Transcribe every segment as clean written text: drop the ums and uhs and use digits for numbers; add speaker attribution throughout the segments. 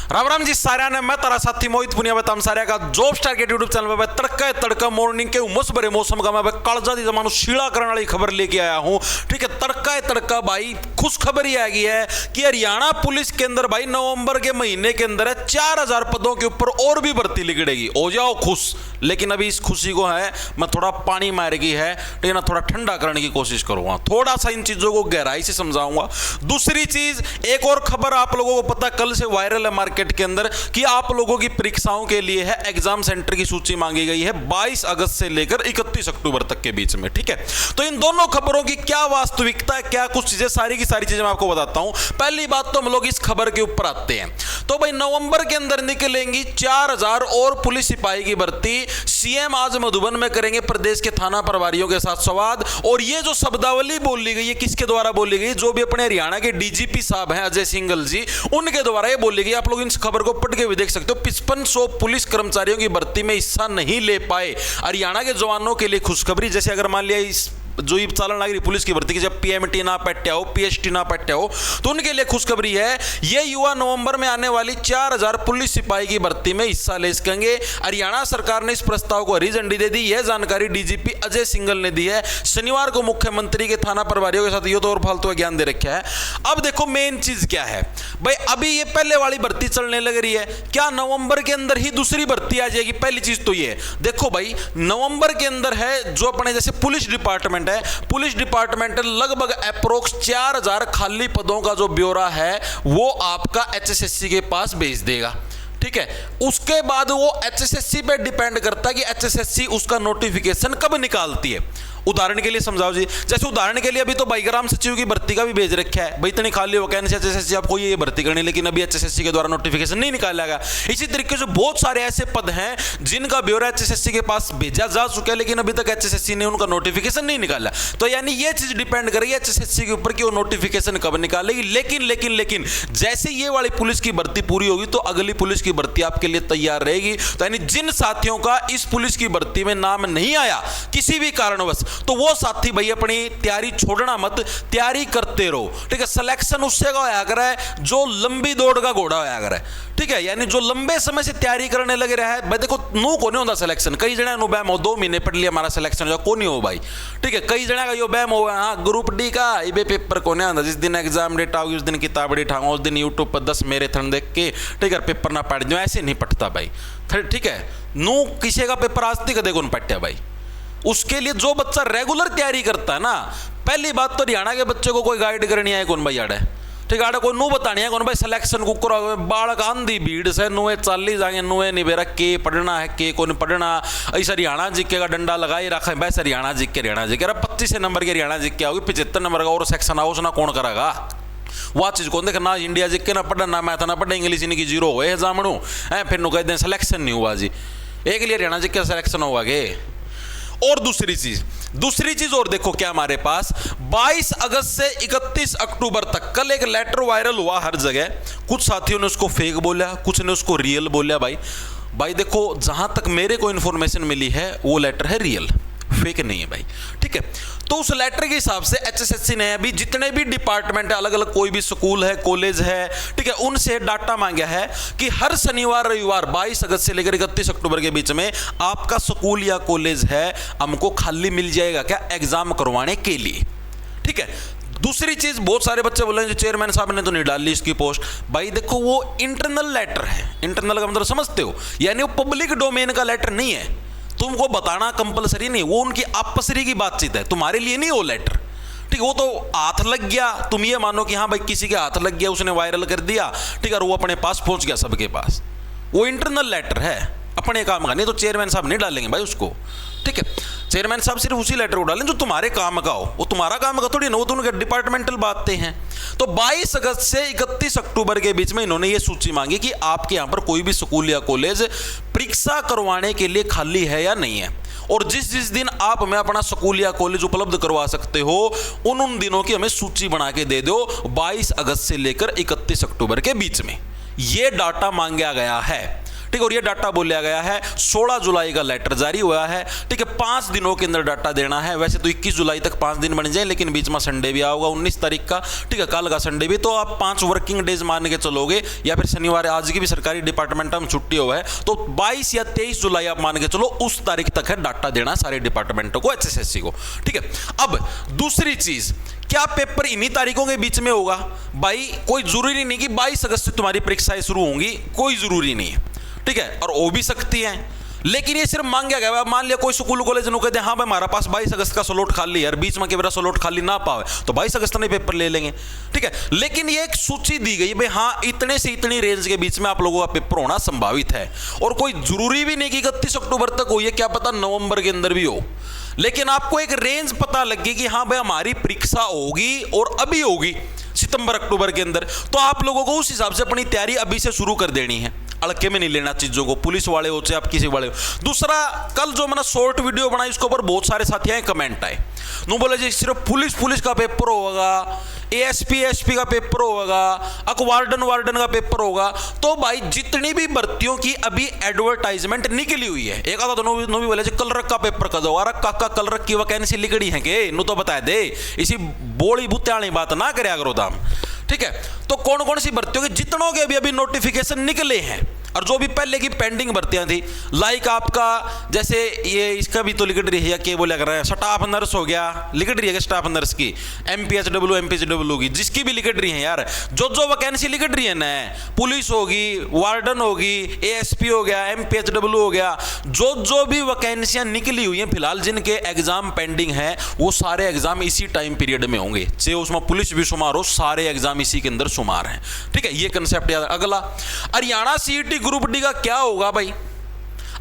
Speaker 1: राम राम जी साਰਿਆਂ ने मैं तारा साथी मोहित पुनिया बताम सारे का जॉब स्टार के यूट्यूब चैनल पे तड़का तड़का मॉर्निंग के उमस भरे मौसम का मैं कालजा दी जमानो शीला करने वाली खबर लेके आया हूं। ठीक है, तड़का तड़का भाई खुश खबर ही आ गई है कि हरियाणा पुलिस के अंदर भाई नवंबर के महीने के अंदर है 4000 पदों के ऊपर और भी भर्ती लिगड़ेगी। हो जाओ खुश, लेकिन अभी इस खुशी को है मैं थोड़ा पानी मारेगी है, ठीक है ना, थोड़ा ठंडा करने की कोशिश करूंगा, थोड़ा सा इन चीजों को गहराई से समझाऊंगा। दूसरी चीज, एक और खबर आप लोगों को पता कल से वायरल है मार्केट के अंदर कि आप लोगों की परीक्षाओं के लिए है एग्जाम सेंटर की सूची मांगी गई है 22 अगस्त से लेकर 31 अक्टूबर तक के बीच में। ठीक है, तो इन दोनों खबरों की क्या वास्तविकता है, क्या कुछ चीजें, सारी की सारी चीजें मैं आपको बताता हूं। पहली बात तो हम लोग इस खबर के ऊपर आते हैं। तो भाई नवंबर के अंदर निकलेंगी 4000 और पुलिस सिपाही की भर्ती। सीएम आज मधुबन में करेंगे प्रदेश के थाना प्रभारियों के साथ संवाद। और ये जो शब्दावली बोली गई है किसके द्वारा बोली गई, जो भी अपने हरियाणा के डीजीपी साहब हैं अजय सिंघल जी, उनके द्वारा ये बोली गई। आप लोग इस खबर को पढ़ के भी देख सकते हो। 5500 पुलिस कर्मचारियों की भर्ती में हिस्सा नहीं ले पाए हरियाणा के जवानों के लिए खुशखबरी। जैसे अगर मान लिया इस जो ये चालन लग रही पुलिस की भर्ती की, जब पीएमटी ना पट्या हो, पीएचटी ना पट्या हो, तो उनके लिए खुशखबरी है। ये युवा नवंबर में आने वाली 4000 पुलिस सिपाही की भर्ती में हिस्सा ले सकेंगे। हरियाणा सरकार ने इस प्रस्ताव को हरी झंडी दे दी। यह जानकारी डीजीपी अजय सिंघल ने दी है। शनिवार को मुख्यमंत्री के थाना प्रभारियों के साथ ये तो और फालतू ज्ञान दे रखा है। अब देखो मेन चीज क्या है भाई, अभी ये पहले वाली भर्ती चलने लग रही है, क्या नवंबर के अंदर ही दूसरी भर्ती आ जाएगी? पहली चीज तो ये देखो भाई, नवंबर के अंदर है जो अपने जैसे पुलिस डिपार्टमेंट है, पुलिस डिपार्टमेंट लगभग अप्रोक्स 4000 खाली पदों का जो ब्यौरा है वो आपका एचएसएससी के पास भेज देगा। ठीक है, उसके बाद वो एचएसएससी पे डिपेंड करता है कि एचएसएससी उसका नोटिफिकेशन कब निकालती है। उदाहरण के लिए समझाओ जी, जैसे उदाहरण के लिए अभी तो बाईग्राम सचिव की भर्ती का भी भेज रखा है भाई, इतनी खाली वैकेंसी एचएसएससी आपको ये भर्ती करनी, लेकिन अभी एचएसएससी के द्वारा नोटिफिकेशन नहीं निकाला गया। इसी तरीके से बहुत सारे ऐसे पद हैं जिनका ब्यौरा एचएसएससी के पास भेजा जा चुका है, लेकिन अभी तक एचएसएससी ने उनका नोटिफिकेशन नहीं निकाला। तो यानी ये चीज डिपेंड करेगी एचएसएससी के ऊपर कि वो नोटिफिकेशन कब निकालेगी। लेकिन जैसे ये वाली पुलिस की भर्ती पूरी होगी तो अगली पुलिस की भर्ती आपके लिए तैयार रहेगी। तो यानी जिन साथियों का इस पुलिस की भर्ती में नाम नहीं आया किसी भी कारणवश, तो वो साथी भाई अपनी तैयारी छोड़ना मत, तैयारी करते रहो। ठीक है, सिलेक्शन उससे का होया करे जो लंबी दौड़ का घोड़ा होया करे। ठीक है, यानी जो लंबे समय से तैयारी करने लगे रहा है भाई, देखो नू को नहीं होता सिलेक्शन। कई जने नु बैम हो 2 महीने पढ़ लिया हमारा सिलेक्शन जो को नहीं हो भाई। ठीक है, कई जने का यो बैम हो, हाँ ग्रुप डी का ये पेपर को नहीं आता, जिस दिन एग्जाम डेट आओगी उस दिन किताब उठाऊंगा, उस दिन यूट्यूब पर 10 मेरे थन देख के ठीक है पेपर ना पढ़ जाओ, ऐसे नहीं पढ़ता भाई। ठीक है, नू किसी का पेपर आज तक देखो पढ़ता भाई। उसके लिए जो बच्चा रेगुलर तैयारी करता है ना, पहली बात तो हरियाणा के बच्चे को कोई गाइड करनी है कौन भाई आड़े, ठीक है, आड़े कोई नू बतानी है कौन भाई सिलेक्शन को करो। बालक आंधी भीड़ से नुए चाली जाएंगे, नुए नहीं बेरा के पढ़ना है के कौन पढ़ना, ऐसा हरियाणा जीके का डंडा लगाई रखा है बस हरियाणा जीके 25 नंबर के हरियाणा जीके आओगी, 75 नंबर का और सेक्शन आओ ना कौन करेगा वह चीज कौन देख ना इंडिया जीके ना पढ़ना ना मैथ ना पढ़ना, इंग्लिश इनकी जीरो हुए जामणू है, फिर नु कहते हैं सिलेक्शन नहीं हुआ जी, एक लिए हरियाणा जीके का सिलेक्शन होगा गे। और दूसरी चीज और देखो क्या हमारे पास 22 अगस्त से 31 अक्टूबर तक कल एक लेटर वायरल हुआ हर जगह। कुछ साथियों ने उसको फेक बोला, कुछ ने उसको रियल बोला। भाई देखो जहां तक मेरे को इंफॉर्मेशन मिली है वो लेटर है रियल, फेक नहीं है भाई। ठीक है, तो उस लेटर के हिसाब से एचएसएससी ने अभी जितने भी डिपार्टमेंट है, अलग अलग कोई भी स्कूल है, कॉलेज है, ठीक है, उनसे डाटा मांगा है कि हर शनिवार रविवार 22 अगस्त से लेकर 31 अक्टूबर के बीच में आपका स्कूल या कॉलेज है हमको खाली मिल जाएगा क्या एग्जाम करवाने के लिए। ठीक है, दूसरी चीज बहुत सारे बच्चे बोल रहे हैं चेयरमैन साहब ने तो नहीं डाली इसकी पोस्ट। भाई देखो वो इंटरनल लेटर है, इंटरनल का मतलब समझते हो, यानी वो पब्लिक डोमेन का लेटर नहीं है, तुमको बताना कंपलसरी नहीं, वो उनकी आपसरी की बातचीत है, तुम्हारे लिए नहीं वो लेटर। ठीक है, वो तो हाथ लग गया, तुम ये मानो कि हाँ भाई किसी के हाथ लग गया, उसने वायरल कर दिया, ठीक है, और वो अपने पास पहुंच गया सबके पास, वो इंटरनल लेटर है अपने काम का, नहीं तो चेयरमैन साहब नहीं डालेंगे भाई उसको। ठीक है, चेयरमैन साहब सिर्फ उसी लेटर को डालें जो तुम्हारे काम का हो, वो तुम्हारा काम का थोड़ी ना, वो तो उनके डिपार्टमेंटल बातें हैं। तो 22 अगस्त से 31 अक्टूबर के बीच में इन्होंने ये सूची मांगी कि आपके यहाँ पर कोई भी स्कूल या कॉलेज परीक्षा करवाने के लिए खाली है या नहीं है, और जिस जिस दिन आप हमें अपना स्कूल या कॉलेज उपलब्ध करवा सकते हो उन दिनों की हमें सूची बना के दे दो 22 अगस्त से लेकर 31 अक्टूबर के बीच में। ये डाटा मांगा गया है। ठीक है। और ये डाटा बोला गया है 16 जुलाई का लेटर जारी हुआ है, ठीक है। 5 दिनों के अंदर डाटा देना है। वैसे तो 21 जुलाई तक 5 दिन बन जाए, लेकिन बीच में संडे भी आओगा 19 तारीख का, ठीक है, कल का संडे भी, तो आप 5 वर्किंग डेज मान के चलोगे, या फिर शनिवार, आज की भी सरकारी डिपार्टमेंट में छुट्टी हुआ है, तो 22 या 23 जुलाई आप मान के चलो, उस तारीख तक है डाटा देना सारे डिपार्टमेंटों को, HSSC को, ठीक है। अब दूसरी चीज, क्या पेपर इन्हीं तारीखों के बीच में होगा? भाई कोई जरूरी नहीं कि 22 अगस्त से तुम्हारी परीक्षाएं शुरू होंगी, कोई जरूरी नहीं है, ठीक है, और हो भी सकती हैं, लेकिन ये सिर्फ मांगा गया है। मान लिया कोई स्कूल कॉलेज ने कहते हैं हाँ भाई हमारा पास 22 अगस्त का स्लॉट खाली है, और बीच में केवल स्लॉट खाली ना पावे तो 22 अगस्त में पेपर ले लेंगे, ठीक है। लेकिन ये एक सूची दी गई भाई, हाँ इतने से इतनी रेंज के बीच में आप लोगों का पेपर होना संभावित है, और कोई जरूरी भी नहीं कि 31 अक्टूबर तक हो, ये क्या पता नवंबर के अंदर भी हो, लेकिन आपको एक रेंज पता लगे कि हाँ भाई हमारी परीक्षा होगी और अभी होगी सितंबर अक्टूबर के अंदर, तो आप लोगों को उस हिसाब से अपनी तैयारी अभी से शुरू कर देनी है, हल्के में नहीं लेना चीजों को, पुलिस वाले हो चाहे आप किसी वाले हो। दूसरा, कल जो मैंने शॉर्ट वीडियो बनाई उसके ऊपर बहुत सारे साथियों के कमेंट आए, नो बोले जी सिर्फ पुलिस का पेपर होगा, ASP का पेपर होगा, वार्डन का पेपर होगा, तो भाई जितनी भी भर्तियों की अभी एडवर्टाइजमेंट निकली हुई है, एक आधा तो नो भी बोले कलरक का पेपर कर दो, अरे काका कलरक की वैकेंसी लिखड़ी है के नु तो बता दे, इसी बोली बुत्याणी बात ना करे करो दाम, ठीक है। तो कौन कौन सी भर्तियों के जितनों के अभी नोटिफिकेशन निकले हैं, और जो भी पहले की पेंडिंग भर्तियां थी, लाइक आपका जैसे ये इसका भी तो लिख रही है, या क्या बोला कर रहे हैं, स्टाफ नर्स हो गया, लिख रही है स्टाफ नर्स की, MPHW की, जिसकी भी लिख रही है यार, जो वैकेंसी लिख रही है ना, पुलिस होगी, वार्डन होगी, ASP हो गया, MPHW हो गया, जो भी वैकेंसियां निकली हुई हैं फिलहाल, जिनके एग्जाम पेंडिंग है, वो सारे एग्जाम इसी टाइम पीरियड में होंगे, चाहे उसमें पुलिस भी शुमार हो, सारे एग्जाम इसी के अंदर शुमार हैं, ठीक है। ये कंसेप्ट याद। अगला, हरियाणा CET ग्रुप डी का क्या होगा भाई?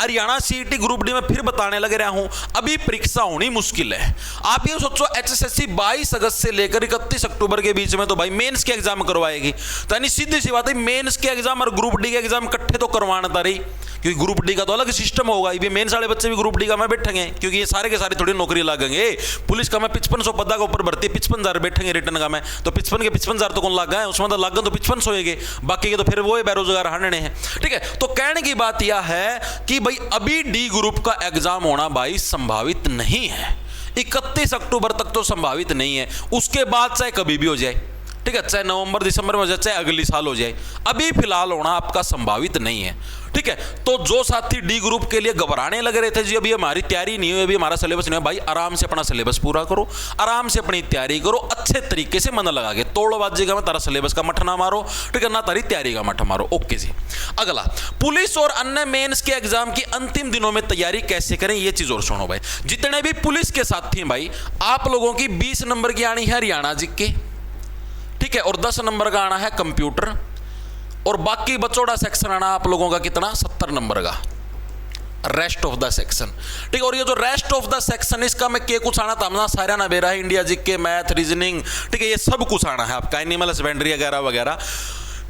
Speaker 1: हरियाणा CET ग्रुप डी में फिर बताने लग रहा हूं, अभी परीक्षा होनी मुश्किल है। आप ये सोचो HSSC 22 अगस्त से लेकर 31 अक्टूबर के बीच में तो भाई मेंस के एग्जाम करवाएगी, तो यानी सीधी सी बात है मेंस के एग्जाम और ग्रुप डी के एग्जाम इकट्ठे तो करवाना था रही, क्योंकि ग्रुप डी का तो अलग सिस्टम होगा, ये मेंस वाले बच्चे भी ग्रुप डी का में बैठेंगे, क्योंकि ये सारे के सारे थोड़ी नौकरी लागेंगे। पुलिस का में 5500 पदा के ऊपर भर्ती 55,000 बैठेंगे रिटर्न का में, तो 55 के 55,000 तो कौन लागा है, उसमें तो लागन तो 5500 होएंगे, बाकी के तो फिर वो बेरोजगार हटने हैं, ठीक है। तो कहने की बात यह है कि भाई अभी डी ग्रुप का एग्जाम होना भाई संभावित नहीं है, 31 अक्टूबर तक तो संभावित नहीं है, उसके बाद चाहे कभी भी हो जाए, ठीक है, चाहे नवंबर दिसंबर में हो जाए, चाहे अगली साल हो जाए, अभी फिलहाल होना आपका संभावित नहीं है, ठीक है। तो जो साथी डी ग्रुप के लिए घबराने लग रहे थे जी अभी हमारी तैयारी नहीं हुई, अभी हमारा सिलेबस नहीं है, भाई आराम से अपना सिलेबस पूरा करो, आराम से अपनी तैयारी करो, अच्छे तरीके से मन लगा के, तोड़बाजी का मैं तारा सिलेबस का मठ ना मारो, ठीक है, ना तारी तैयारी का मठ मारो, ओके जी। अगला, पुलिस और अन्य मेंस के एग्जाम की अंतिम दिनों में तैयारी कैसे करें, ये चीज और सुनो भाई। जितने भी पुलिस के साथी भाई, आप लोगों की 20 नंबर की आनी है हरियाणा जीके, ठीक है, और 10 नंबर का आना है कंप्यूटर, और बाकी बचौड़ा सेक्शन आना आप लोगों का कितना, 70 नंबर का, रेस्ट ऑफ द सेक्शन, ठीक है। और ये जो रेस्ट ऑफ द सेक्शन, इसका मैं के कुछ आना था, हमने सारा ना बेरा है, इंडिया जीके, मैथ, रीजनिंग, ठीक है, ये सब कुछ आना है आपका, एनिमल हस्बेंड्री वगैरह वगैरह।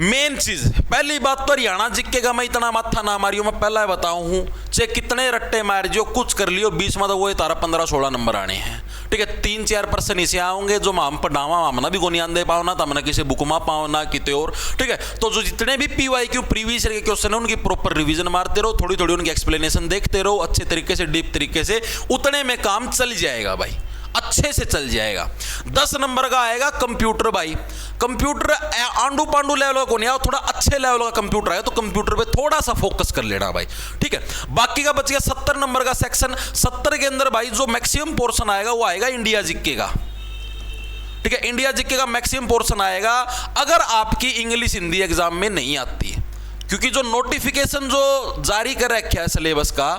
Speaker 1: मेन चीज, पहली बात तो हरियाणा जीके का मैं इतना माथा ना मारियो, मैं पहला बताऊं हूं, चाहे कितने रट्टे मार जो कुछ कर लियो, 20 में तो वो तारा 15-16 नंबर आने हैं, ठीक है। 3-4% इसे आओगे जो हम पढ़ावा हमना भी गोनी आंदे पाओ ना, तो हमने किसी बुक में पाओ ना किते और, ठीक है। तो जो जितने भी PYQ प्रीवियस ईयर के क्वेश्चन है उनकी प्रॉपर रिवीजन मारते रहो, थोड़ी थोड़ी उनकी एक्सप्लेनेशन देखते रहो, अच्छे तरीके से डीप तरीके से, उतने में काम चल जाएगा भाई, अच्छे से चल जाएगा। 10 नंबर का आएगा कंप्यूटर भाई, कंप्यूटर आंडू पांडू लेवल को नहीं आओ, थोड़ा अच्छे लेवल का कंप्यूटर है, तो कंप्यूटर पे थोड़ा सा फोकस कर लेना भाई, ठीक है। बाकी का बच गया 70 नंबर का सेक्शन, 70 के अंदर भाई जो मैक्सिमम पोर्शन आएगा वो आएगा इंडिया जीके का, ठीक है, इंडिया जीके का मैक्सिमम पोर्शन आएगा, अगर आपकी इंग्लिश हिंदी एग्जाम में नहीं आती है, क्योंकि जो नोटिफिकेशन जो जारी कर रखा है सिलेबस का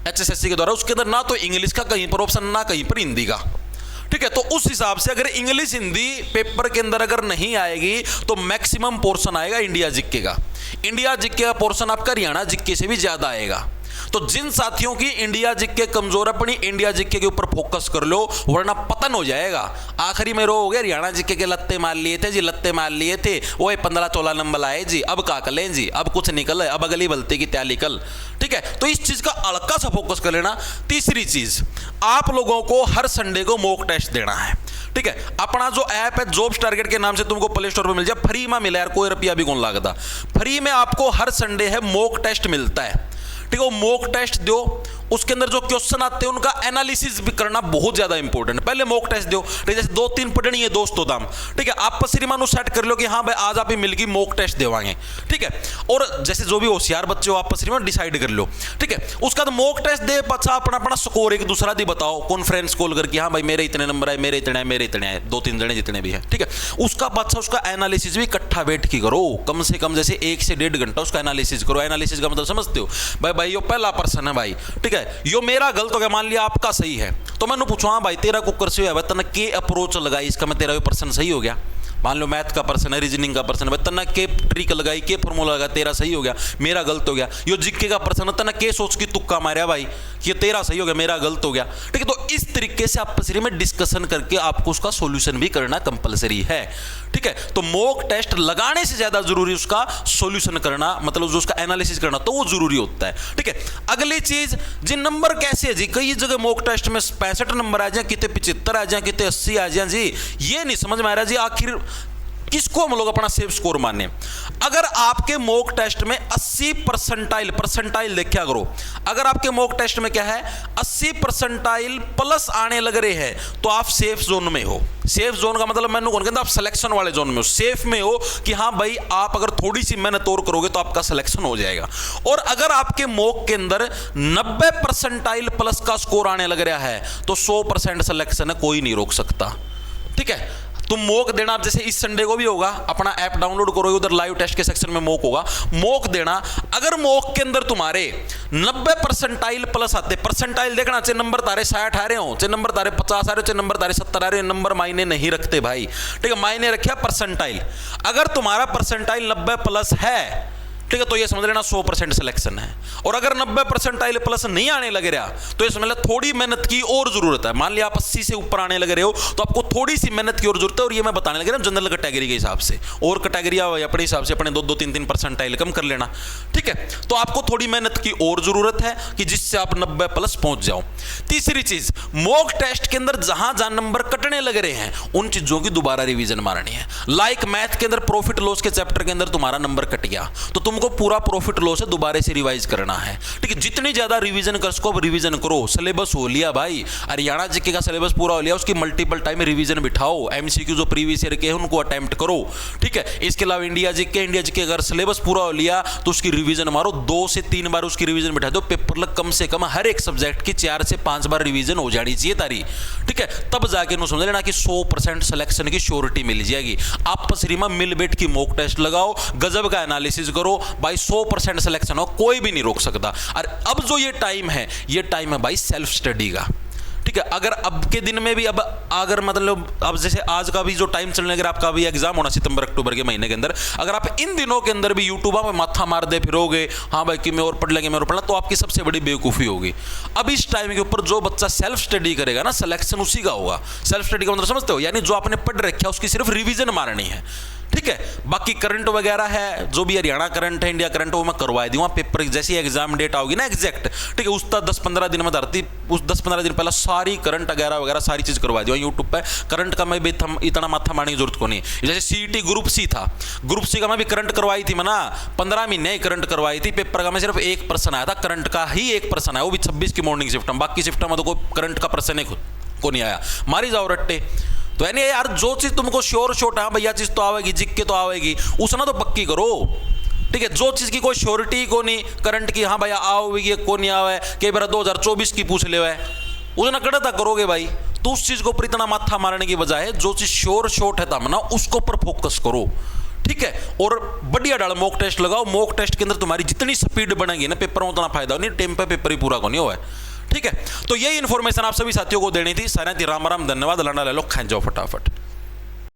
Speaker 1: HSSC के द्वारा, उसके अंदर ना तो इंग्लिश का कहीं पर ऑप्शन, ना कहीं पर हिंदी का, ठीक है। तो उस हिसाब से अगर इंग्लिश हिंदी पेपर के अंदर अगर नहीं आएगी तो मैक्सिमम पोर्शन आएगा इंडिया जीके का, इंडिया जीके का पोर्शन आपका हरियाणा जीके से भी ज्यादा आएगा। तो जिन साथियों की इंडिया जीके कमजोर, अपनी इंडिया जीके के ऊपर फोकस कर लो, वरना पतन हो जाएगा। आखिरी में रो हो गया हरियाणा जीके के लत्ते मार लिए थे जी, लत्ते मार लिए थे, वो 15-16 नंबर आए जी, अब का कलें जी, अब कुछ निकल है, अब अगली बलती की त्या निकल, ठीक है। तो इस चीज का हल्का सा फोकस कर लेना। तीसरी चीज, आप लोगों को हर संडे को मॉक टेस्ट देना है, ठीक है। अपना जो ऐप है जॉब्स टारगेट के नाम से तुमको प्ले स्टोर पर मिल जाए, फ्री में मिला यार, कोई रुपया भी कौन लागता। फ्री में आपको हर संडे है मॉक टेस्ट मिलता है, ठीक है। वो मॉक टेस्ट दो, उसके अंदर जो क्वेश्चन आते हैं उनका एनालिसिस भी करना बहुत ज्यादा इंपॉर्टेंट है। पहले मॉक टेस्ट दो, ठीक है। जैसे 2-3 पढ़नी है दोस्तों दाम, ठीक है। आप श्रीमान सेट कर लो कि हाँ भाई आज आप ही मिलकर मॉक टेस्ट देवाएंगे, ठीक है। और जैसे जो भी होशियार बच्चे हो आप श्रीमान डिसाइड कर लो, ठीक है। उसका तो मॉक टेस्ट दे पचा अपना अपना स्कोर एक दूसरा दी बताओ, कॉन्फ्रेंस कॉल करके हाँ भाई मेरे इतने नंबर है, मेरे इतने है, मेरे इतने हैं, 2-3 जने जितने भी हैं, ठीक है। उसका बच्चा उसका एनालिसिस भी इकट्ठा बैठ की करो, कम से कम जैसे 1 से 1.5 घंटा उसका एनालिसिस करो। एनालिसिस का मतलब समझते हो भाई यो पहला पर्सन है भाई, ठीक है। यो मेरा गलत हो गया, मान लिया आपका सही है, तो मैंने पूछा हाँ भाई तेरा कुकर से है, तना के अप्रोच लगाई इसका मैं तेरा पर्सन सही हो गया। मान लो मैथ का पर्सन है, रीजनिंग का पर्सन है, तना के ट्रिक लगाई, के फॉर्मूला लगा, तेरा सही हो गया, मेरा गलत हो गया। यो जिक्के का पर्सन है, तना के सोच की तुक्का मारा भाई, ये तेरा सही हो गया, मेरा गलत हो गया, ठीक है। तो इस तरीके से आप में डिस्कशन करके आपको उसका सॉल्यूशन भी करना कंपलसरी है, ठीक है। तो मॉक टेस्ट लगाने से ज्यादा जरूरी उसका सॉल्यूशन करना, मतलब जो उसका एनालिसिस करना, तो वो जरूरी होता है, ठीक है। अगली चीज जी नंबर कैसे है जी, कई जगह मॉक टेस्ट में 65 नंबर आ जाए, कितने 75 आ जाए, कितने 80 आ जाए जी, ये नहीं समझ में आ रहा जी आखिर किसको हम लोग अपना सेफ स्कोर माने। अगर आपके मॉक टेस्ट में 80 परसेंटाइल देखा करो, अगर आपके मॉक टेस्ट में क्या है 80 परसेंटाइल प्लस आने लग रहे हैं तो आप सेफ जोन में हो। सेफ जोन का मतलब मैंने कौन कहता, आप सिलेक्शन वाले जोन में हो, सेफ में हो कि हाँ भाई आप अगर थोड़ी सी मेहनत और करोगे तो आपका सिलेक्शन हो जाएगा। और अगर आपके मॉक के अंदर 90 परसेंटाइल प्लस का स्कोर आने लग रहा है तो 100% सिलेक्शन है, कोई नहीं रोक सकता, ठीक है। तुम मॉक देना, आप जैसे इस संडे को भी होगा, अपना ऐप डाउनलोड करोगे, उधर लाइव टेस्ट के सेक्शन में मॉक होगा, मॉक देना। अगर मॉक के अंदर तुम्हारे 90 परसेंटाइल प्लस आते, परसेंटाइल देखना, चाहे नंबर तारे 60 आ रहे हो, चाहे नंबर तारे 50 आ रहे हो, चाहे नंबर तारे 70 आ रहे हो, नंबर मायने नहीं रखते भाई, ठीक है। मायने रखा परसेंटाइल। अगर तुम्हारा परसेंटाइल 90 प्लस है, ठीक है, तो ये समझ लेना 100% सिलेक्शन है। और अगर 90 परसेंटाइल प्लस नहीं आने लगे रहा तो ये समझ लेना थोड़ी मेहनत की और जरूरत है। मान लिया आप 80 से ऊपर आने लगे रहे हो तो आपको थोड़ी सी मेहनत की और जरूरत है। और ये मैं बताने लगे ना जनरल कैटेगरी के हिसाब से, और कैटेगरी अपने हिसाब से अपने 2-2, 3-3 परसेंटाइल कम कर लेना, ठीक है। तो आपको थोड़ी मेहनत की और जरूरत है कि जिससे आप 90 प्लस पहुंच जाओ। तीसरी चीज, मॉक टेस्ट के अंदर जहां जहां नंबर कटने लग रहे हैं उन चीजों की दोबारा रिवीजन मारनी है। लाइक मैथ के अंदर प्रॉफिट लॉस के चैप्टर के अंदर तुम्हारा नंबर कट गया तो तुमको पूरा प्रॉफिट लॉस है दोबारा से रिवाइज करना है, ठीक है। जितनी ज्यादा रिवीजन कर सको रिवीजन करो। सिलेबस हो लिया भाई, हरियाणा जीके का सिलेबस पूरा हो लिया, उसकी मल्टीपल टाइम रिवीजन बिठाओ, एमसीक्यू जो प्रीवियस ईयर के हैं उनको अटेम्प्ट करो, ठीक है। इसके अलावा इंडिया जीके अगर सिलेबस पूरा हो लिया तो उसकी रिवीजन मारो, 2 से 3 बार उसकी रिवीजन बिठा दो। पेपर लग कम से कम हर एक सब्जेक्ट की 4 से 5 बार रिवीजन हो जानी चाहिए तारी, ठीक है। तब जाके समझ लेना कि 100% सिलेक्शन की श्योरिटी मिल जाएगी। आप पसरीमा मिल बैठ की मॉक टेस्ट लगाओ, गजब का एनालिसिस करो भाई, 100% सिलेक्शन हो, कोई भी नहीं रोक सकता। और अब जो ये टाइम है, ये टाइम है भाई सेल्फ स्टडी का, ठीक है। अगर अब के दिन में भी अब अगर मतलब अब जैसे आज का भी जो टाइम चलने, अगर आपका भी एग्जाम होना सितंबर अक्टूबर के महीने के अंदर, अगर आप इन दिनों के अंदर भी यूट्यूब में माथा मार दे फिरोगे हाँ भाई कि मैं और पढ़ लेंगे, मैं और पढ़ना, तो आपकी सबसे बड़ी बेवकूफ़ी होगी। अब इस टाइम के ऊपर जो बच्चा सेल्फ स्टडी करेगा ना, सिलेक्शन उसी का होगा। सेल्फ स्टडी का मतलब समझते हो, यानी जो आपने पढ़ रखा है उसकी सिर्फ रिविजन मारनी है, ठीक है। बाकी करंट वगैरह है, जो भी हरियाणा करंट है, इंडिया करंट, वो मैं करवा दूंगा पेपर जैसी एग्जाम डेट आओगी ना एग्जैक्ट, ठीक है। उसका 10-15 दिन में धरती, उस 10-15 दिन पहले सारी करंट वगैरह सारी चीज करवा दूंगा यूट्यूब पे। करंट का मैं भी इतना माथा मारने की जरूरत को नहीं। जैसे सीईटी ग्रुप सी था, ग्रुप सी का मैं भी करंट करवाई थी, मना 15 महीने ही करंट करवाई थी। पेपर का मैं सिर्फ 1 प्रश्न आया था, करंट का ही 1 प्रश्न आया, वो भी 26 की मॉर्निंग शिफ्ट में, बाकी शिफ्ट में तो कोई करंट का प्रश्न को नहीं आया। मारी जाओ रट्टे। तो यानी यार जो चीज तुमको श्योर शॉट है भैया चीज तो आवेगी, जिक के तो आवेगी, उसना तो पक्की करो, ठीक है। जो चीज की कोई श्योरिटी को नहीं, करंट की हाँ भैया आओगी को नहीं आवे, कई बार 2024 की पूछ ले उसना कड़ता करोगे भाई। तो उस चीज को ऊपर इतना माथा मारने की बजाय जो चीज श्योर शॉट है तब ना उसको पर फोकस करो, ठीक है। और बढ़िया डाल मॉक टेस्ट लगाओ। मॉक टेस्ट के अंदर तुम्हारी जितनी स्पीड बढ़ेगी ना पेपर में उतना फायदा नहीं, टाइम पे पेपर ही पूरा को नहीं हुआ है, ठीक है। तो यही इन्फॉर्मेशन आप सभी साथियों को देनी थी। सारा राम राम, धन्यवाद, लाना ले लो, खाए जाओ फटाफट।